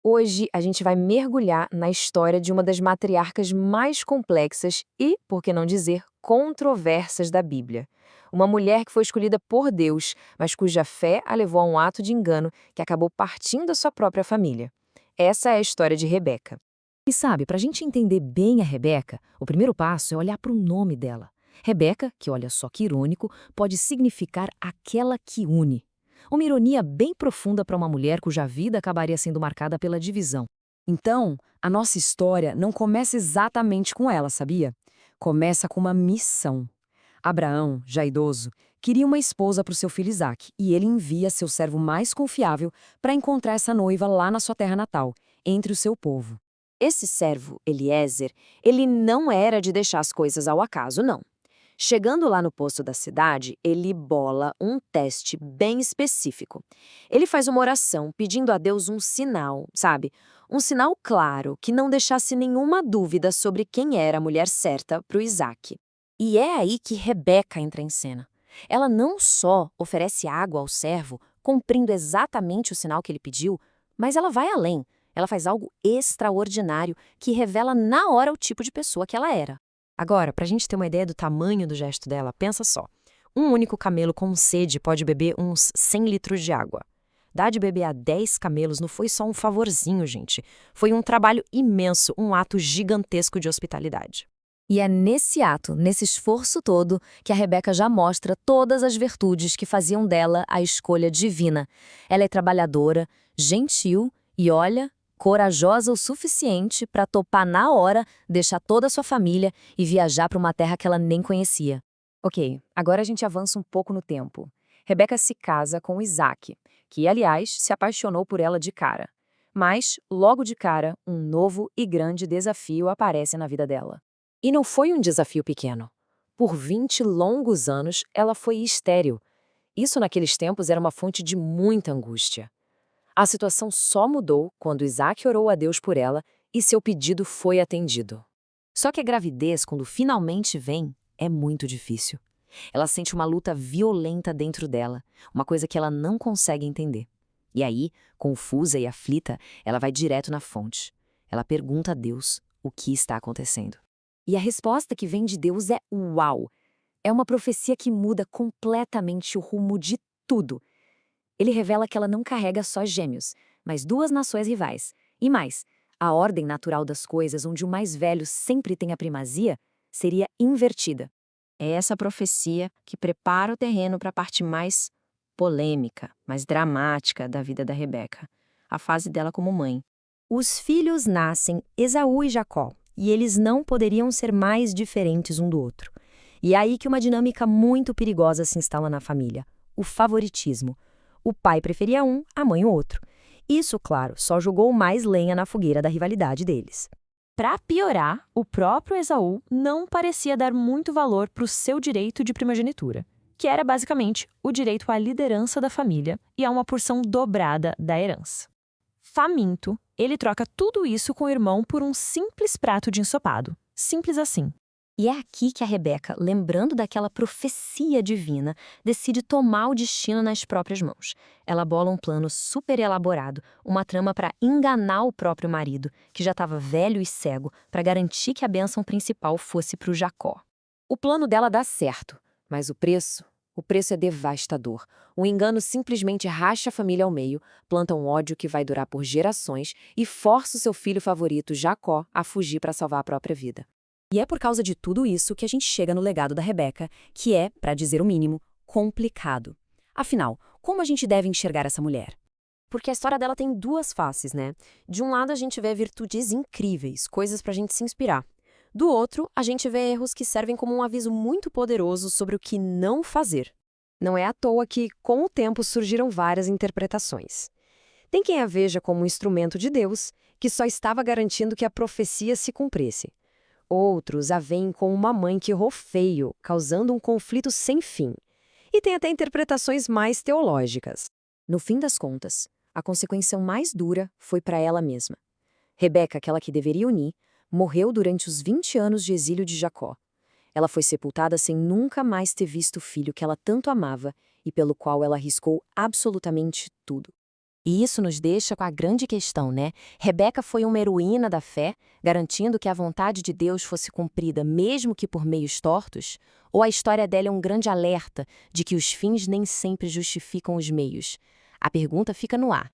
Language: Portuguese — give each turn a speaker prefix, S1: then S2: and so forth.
S1: Hoje a gente vai mergulhar na história de uma das matriarcas mais complexas e, por que não dizer, controversas da Bíblia. Uma mulher que foi escolhida por Deus, mas cuja fé a levou a um ato de engano que acabou partindo da sua própria família. Essa é a história de Rebeca.
S2: E sabe, para a gente entender bem a Rebeca, o primeiro passo é olhar para o nome dela. Rebeca, que olha só que irônico, pode significar aquela que une. Uma ironia bem profunda para uma mulher cuja vida acabaria sendo marcada pela divisão.
S3: Então, a nossa história não começa exatamente com ela, sabia? Começa com uma missão. Abraão, já idoso, queria uma esposa para o seu filho Isaque, e ele envia seu servo mais confiável para encontrar essa noiva lá na sua terra natal, entre o seu povo.
S1: Esse servo, Eliezer, ele não era de deixar as coisas ao acaso, não. Chegando lá no posto da cidade, ele bola um teste bem específico. Ele faz uma oração pedindo a Deus um sinal, sabe? Um sinal claro que não deixasse nenhuma dúvida sobre quem era a mulher certa para o Isaac. E é aí que Rebeca entra em cena. Ela não só oferece água ao servo, cumprindo exatamente o sinal que ele pediu, mas ela vai além. Ela faz algo extraordinário que revela na hora o tipo de pessoa que ela era.
S2: Agora, para a gente ter uma ideia do tamanho do gesto dela, pensa só. Um único camelo com sede pode beber uns 100 litros de água. Dar de beber a 10 camelos não foi só um favorzinho, gente. Foi um trabalho imenso, um ato gigantesco de hospitalidade.
S4: E é nesse ato, nesse esforço todo, que a Rebeca já mostra todas as virtudes que faziam dela a escolha divina. Ela é trabalhadora, gentil e, olha, corajosa o suficiente para topar na hora, deixar toda a sua família e viajar para uma terra que ela nem conhecia.
S1: Ok, agora a gente avança um pouco no tempo. Rebeca se casa com Isaac, que, aliás, se apaixonou por ela de cara. Mas, logo de cara, um novo e grande desafio aparece na vida dela. E não foi um desafio pequeno. Por 20 longos anos, ela foi estéril. Isso naqueles tempos era uma fonte de muita angústia. A situação só mudou quando Isaac orou a Deus por ela e seu pedido foi atendido.
S2: Só que a gravidez, quando finalmente vem, é muito difícil. Ela sente uma luta violenta dentro dela, uma coisa que ela não consegue entender. E aí, confusa e aflita, ela vai direto na fonte. Ela pergunta a Deus o que está acontecendo.
S4: E a resposta que vem de Deus é uau! É uma profecia que muda completamente o rumo de tudo. Ele revela que ela não carrega só gêmeos, mas duas nações rivais. E mais, a ordem natural das coisas, onde o mais velho sempre tem a primazia, seria invertida.
S1: É essa profecia que prepara o terreno para a parte mais polêmica, mais dramática da vida da Rebeca, a fase dela como mãe.
S4: Os filhos nascem Esaú e Jacó, e eles não poderiam ser mais diferentes um do outro. E é aí que uma dinâmica muito perigosa se instala na família: o favoritismo. O pai preferia um, a mãe o outro. Isso, claro, só jogou mais lenha na fogueira da rivalidade deles.
S5: Para piorar, o próprio Esaú não parecia dar muito valor para o seu direito de primogenitura, que era basicamente o direito à liderança da família e a uma porção dobrada da herança. Faminto, ele troca tudo isso com o irmão por um simples prato de ensopado. Simples assim.
S4: E é aqui que a Rebeca, lembrando daquela profecia divina, decide tomar o destino nas próprias mãos. Ela bola um plano super elaborado, uma trama para enganar o próprio marido, que já estava velho e cego, para garantir que a bênção principal fosse para o Jacó.
S1: O plano dela dá certo, mas o preço é devastador. O engano simplesmente racha a família ao meio, planta um ódio que vai durar por gerações e força o seu filho favorito, Jacó, a fugir para salvar a própria vida.
S3: E é por causa de tudo isso que a gente chega no legado da Rebeca, que é, para dizer o mínimo, complicado. Afinal, como a gente deve enxergar essa mulher?
S1: Porque a história dela tem duas faces, né? De um lado, a gente vê virtudes incríveis, coisas pra gente se inspirar. Do outro, a gente vê erros que servem como um aviso muito poderoso sobre o que não fazer. Não é à toa que, com o tempo, surgiram várias interpretações. Tem quem a veja como um instrumento de Deus, que só estava garantindo que a profecia se cumprisse. Outros a veem como uma mãe que errou feio, causando um conflito sem fim. E tem até interpretações mais teológicas. No fim das contas, a consequência mais dura foi para ela mesma. Rebeca, aquela que deveria unir, morreu durante os 20 anos de exílio de Jacó. Ela foi sepultada sem nunca mais ter visto o filho que ela tanto amava e pelo qual ela arriscou absolutamente tudo.
S2: E isso nos deixa com a grande questão, né? Rebeca foi uma heroína da fé, garantindo que a vontade de Deus fosse cumprida mesmo que por meios tortos? Ou a história dela é um grande alerta de que os fins nem sempre justificam os meios? A pergunta fica no ar.